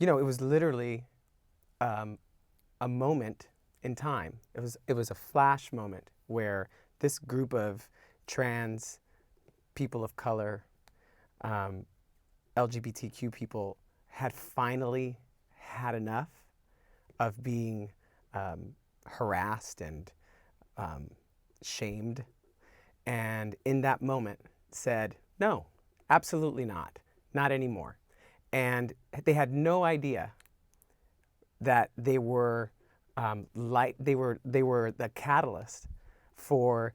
it was literally a moment in time. It was a flash moment where this group of trans people of color, LGBTQ people had finally had enough of being harassed and shamed, and in that moment said, no, absolutely not anymore. And they had no idea that they were they were the catalyst for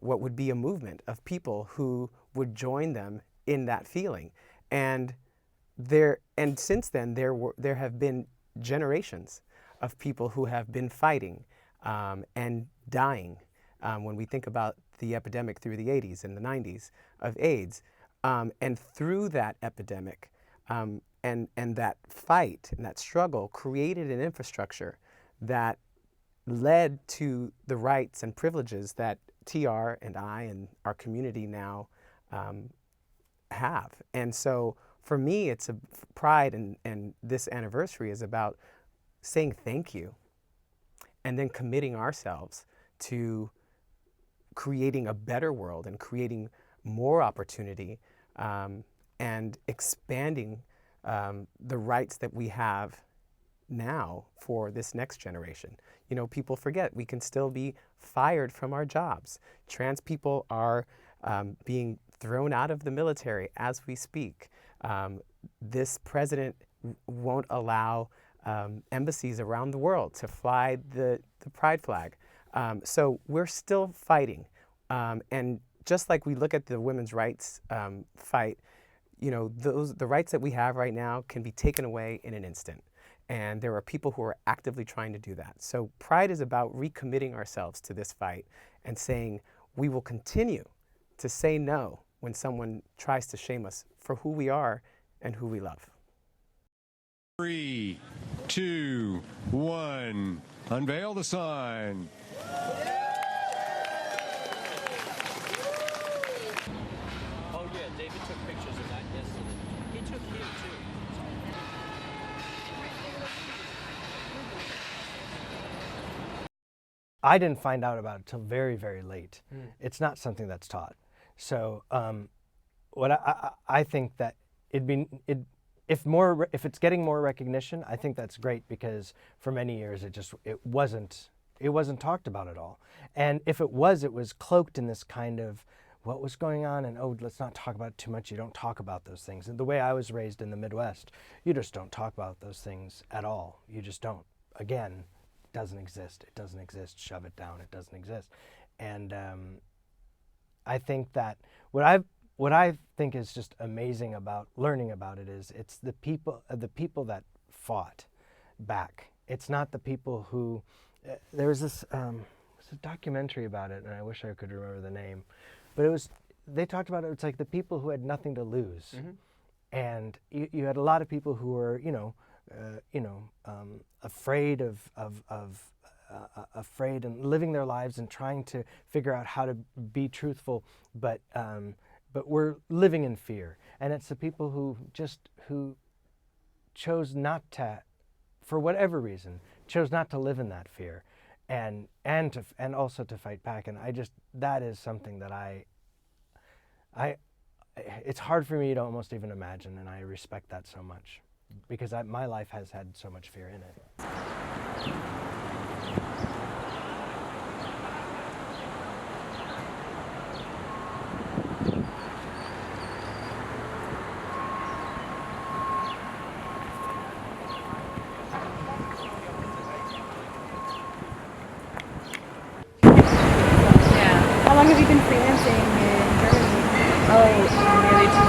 what would be a movement of people who would join them in that feeling. And since then there have been generations of people who have been fighting and dying. When we think about the epidemic through the 80s and the 90s of AIDS, and through that epidemic and that fight and that struggle created an infrastructure that led to the rights and privileges that TR and I and our community now have. And so for me, it's a pride, and this anniversary is about saying thank you and then committing ourselves to creating a better world and creating more opportunity and expanding the rights that we have now for this next generation. People forget we can still be fired from our jobs. Trans people are being thrown out of the military as we speak. This president won't allow embassies around the world to fly the pride flag. So we're still fighting. And just like we look at the women's rights fight, the rights that we have right now can be taken away in an instant. And there are people who are actively trying to do that. So Pride is about recommitting ourselves to this fight and saying we will continue to say no when someone tries to shame us for who we are and who we love. 3, 2, 1, unveil the sign. Oh yeah, David took pictures of that yesterday. He took here too. I didn't find out about it till very, very late. It's not something that's taught. So what I think that if it's getting more recognition, I think that's great, because for many years it wasn't talked about at all. And if it was cloaked in this kind of what was going on, and oh, let's not talk about it too much. You don't talk about those things. And the way I was raised in the Midwest, you just don't talk about those things at all. You just don't. Again, doesn't exist. It doesn't exist. Shove it down. It doesn't exist. And I think that what I think is just amazing about learning about it is it's the people that fought back. It's not the people who. There was this a documentary about it, and I wish I could remember the name, but they talked about it. It's like the people who had nothing to lose, and you had a lot of people who were afraid and living their lives and trying to figure out how to be truthful, but we're living in fear. And it's the people who chose not to, for whatever reason, chose not to live in that fear, and also to fight back. And that is something that it's hard for me to almost even imagine, and I respect that so much, because my life has had so much fear in it. How long have you been freelancing in Germany? Oh, nearly